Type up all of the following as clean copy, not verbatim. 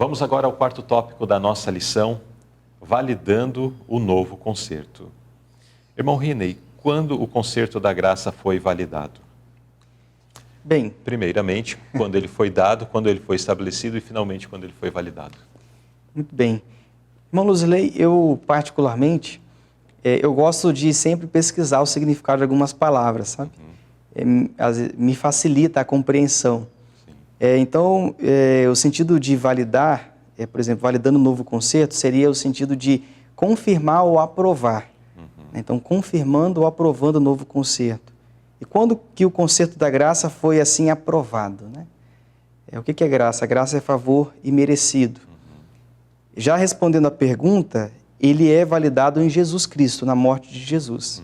Vamos agora ao quarto tópico da nossa lição, validando o novo concerto. Irmão Riney, quando o concerto da graça foi validado? Bem, primeiramente, quando ele foi dado, quando ele foi estabelecido e finalmente quando ele foi validado. muito bem. Irmão Luzilei, eu particularmente, eu gosto de sempre pesquisar o significado de algumas palavras, sabe? Me facilita a compreensão. Então, o sentido de validar, por exemplo, validando o novo concerto, seria o sentido de confirmar ou aprovar. Então, confirmando ou aprovando o novo concerto. E quando que o concerto da graça foi assim aprovado, né? O que é graça? A graça é favor imerecido. Já respondendo à pergunta, ele é validado em Jesus Cristo, na morte de Jesus.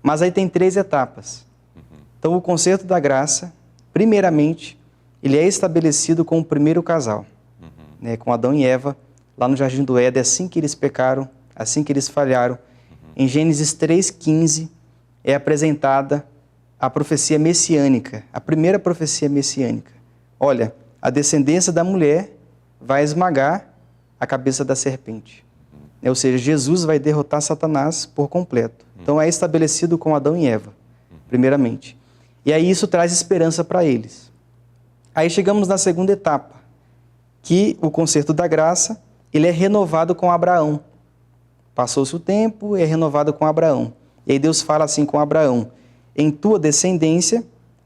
Mas aí tem 3 etapas. Então, o concerto da graça, primeiramente, ele é estabelecido com o primeiro casal, né, com Adão e Eva, lá no Jardim do Éden, assim que eles pecaram, assim que eles falharam. Em Gênesis 3,15 é apresentada a profecia messiânica, a primeira profecia messiânica. Olha, a descendência da mulher vai esmagar a cabeça da serpente. Ou seja, Jesus vai derrotar Satanás por completo. Então é estabelecido com Adão e Eva, primeiramente. E aí isso traz esperança para eles. Aí chegamos na segunda etapa, que o concerto da graça, ele é renovado com Abraão. Passou-se o tempo, é renovado com Abraão. E aí Deus fala assim com Abraão: em tua descendência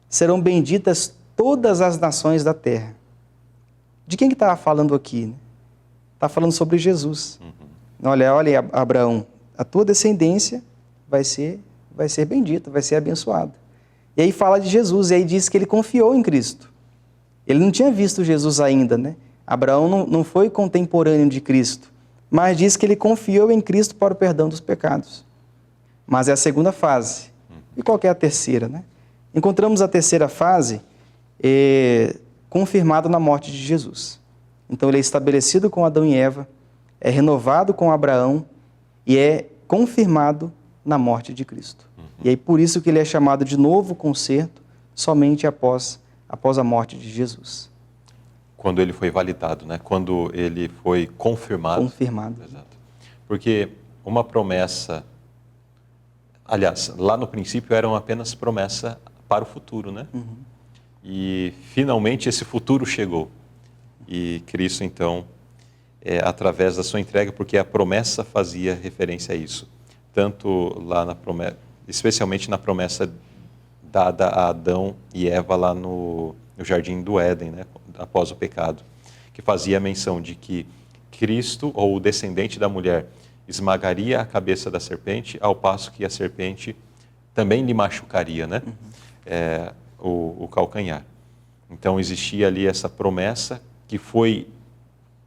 serão benditas todas as nações da terra. De quem que está falando aqui? Está falando sobre Jesus. Olha, Abraão, a tua descendência vai ser bendita, vai ser abençoada. E aí fala de Jesus, e aí diz que ele confiou em Cristo. Ele não tinha visto Jesus ainda, né? Abraão não foi contemporâneo de Cristo, mas diz que ele confiou em Cristo para o perdão dos pecados. Mas é a segunda fase. E qual que é a terceira, né? Encontramos a terceira fase confirmada na morte de Jesus. Então ele é estabelecido com Adão e Eva, é renovado com Abraão e é confirmado na morte de Cristo. E aí por isso que ele é chamado de novo concerto somente após a morte de Jesus. Quando ele foi validado, né? Quando ele foi confirmado. Confirmado. Exato. Porque uma promessa, aliás, lá no princípio era apenas promessa para o futuro, né? E finalmente esse futuro chegou. E Cristo, então, através da sua entrega, porque a promessa fazia referência a isso. Tanto lá na promessa, especialmente na promessa dada a Adão e Eva lá no Jardim do Éden, né, após o pecado, que fazia menção de que Cristo, ou o descendente da mulher, esmagaria a cabeça da serpente, ao passo que a serpente também lhe machucaria, né, o calcanhar. Então existia ali essa promessa que foi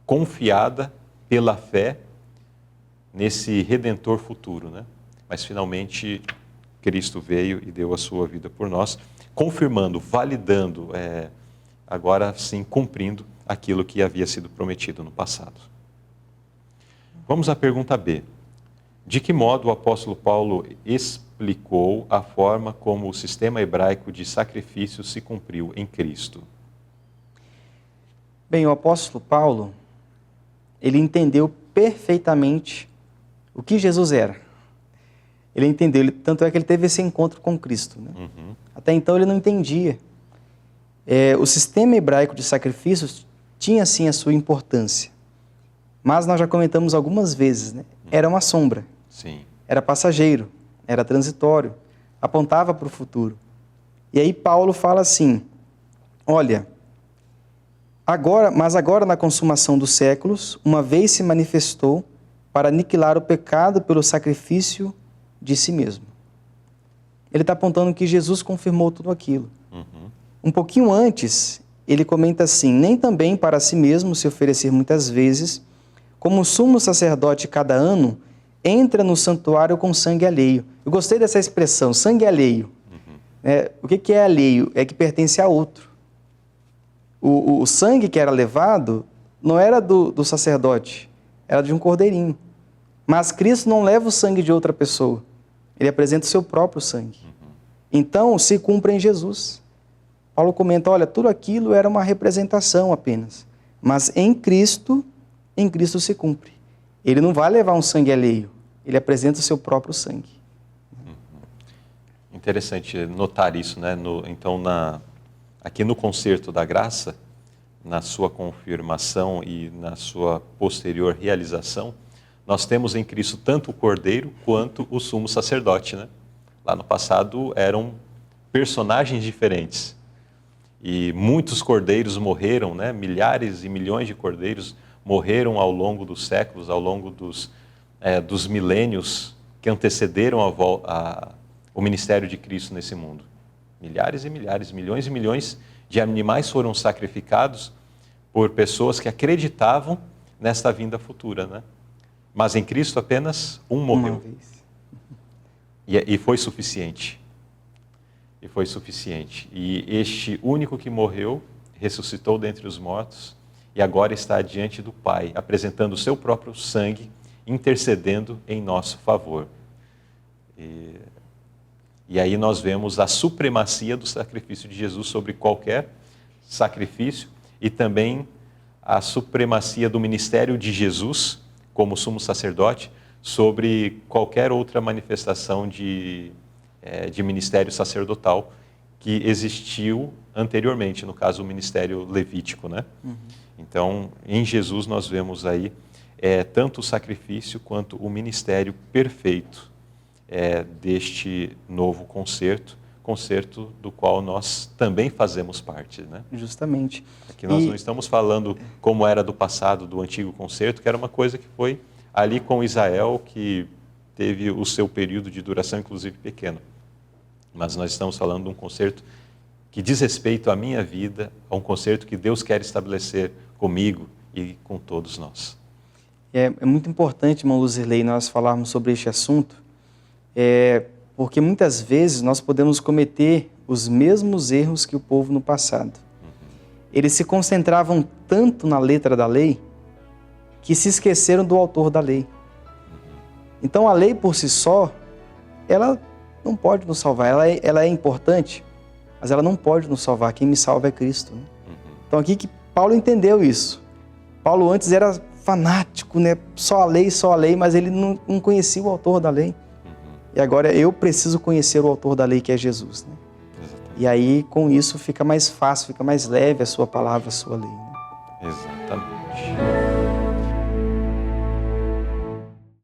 confiada pela fé nesse Redentor futuro, né? Mas finalmente Cristo veio e deu a sua vida por nós, confirmando, validando, agora sim cumprindo aquilo que havia sido prometido no passado. Vamos à pergunta B. De que modo o apóstolo Paulo explicou a forma como o sistema hebraico de sacrifício se cumpriu em Cristo? Bem, o apóstolo Paulo, ele entendeu perfeitamente o que Jesus era. Ele entendeu, tanto é que ele teve esse encontro com Cristo, né? Até então ele não entendia. O sistema hebraico de sacrifícios tinha sim a sua importância, mas nós já comentamos algumas vezes, né? Era uma sombra, Sim. Era passageiro, era transitório, apontava para o futuro. E aí Paulo fala assim, olha, mas agora na consumação dos séculos, uma vez se manifestou para aniquilar o pecado pelo sacrifício de si mesmo. Ele está apontando que Jesus confirmou tudo aquilo. Um pouquinho antes, ele comenta assim, nem também para si mesmo se oferecer muitas vezes, como o sumo sacerdote cada ano entra no santuário com sangue alheio. Eu gostei dessa expressão, sangue alheio. O que é alheio? É que pertence a outro. O sangue que era levado não era do sacerdote, era de um cordeirinho. Mas Cristo não leva o sangue de outra pessoa, ele apresenta o seu próprio sangue. Então, se cumpre em Jesus. Paulo comenta, olha, tudo aquilo era uma representação apenas, Mas em Cristo se cumpre. Ele não vai levar um sangue alheio, ele apresenta o seu próprio sangue. Interessante notar isso, né? Então, aqui no concerto da graça, na sua confirmação e na sua posterior realização, nós temos em Cristo tanto o Cordeiro quanto o sumo sacerdote, né? Lá no passado eram personagens diferentes e muitos cordeiros morreram, né? Milhares e milhões de cordeiros morreram ao longo dos séculos, ao longo dos milênios que antecederam o ministério de Cristo nesse mundo. Milhares e milhares, milhões e milhões de animais foram sacrificados por pessoas que acreditavam nesta vinda futura, né? Mas em Cristo apenas um morreu. Uma vez. E foi suficiente. E foi suficiente. E este único que morreu, ressuscitou dentre os mortos e agora está diante do Pai, apresentando o seu próprio sangue, intercedendo em nosso favor. E aí nós vemos a supremacia do sacrifício de Jesus sobre qualquer sacrifício e também a supremacia do ministério de Jesus como sumo sacerdote sobre qualquer outra manifestação de ministério sacerdotal que existiu anteriormente, no caso o ministério levítico, né? Uhum. Então, em Jesus nós vemos aí tanto o sacrifício quanto o ministério perfeito deste novo concerto do qual nós também fazemos parte, né? Justamente. Aqui nós não estamos falando como era do passado, do antigo concerto, que era uma coisa que foi ali com Israel, que teve o seu período de duração, inclusive, pequeno. Mas nós estamos falando de um concerto que diz respeito à minha vida, a um concerto que Deus quer estabelecer comigo e com todos nós. É muito importante, irmão Luzirley, nós falarmos sobre este assunto, porque muitas vezes nós podemos cometer os mesmos erros que o povo no passado. Eles se concentravam tanto na letra da lei que se esqueceram do autor da lei. Então a lei por si só, ela não pode nos salvar. Ela é importante, mas ela não pode nos salvar. Quem me salva é Cristo, né? Então aqui que Paulo entendeu isso. Paulo antes era fanático, né? Só a lei, mas ele não conhecia o autor da lei. E agora eu preciso conhecer o autor da lei, que é Jesus, né? E aí, com isso, fica mais fácil, fica mais leve a sua palavra, a sua lei, né? Exatamente.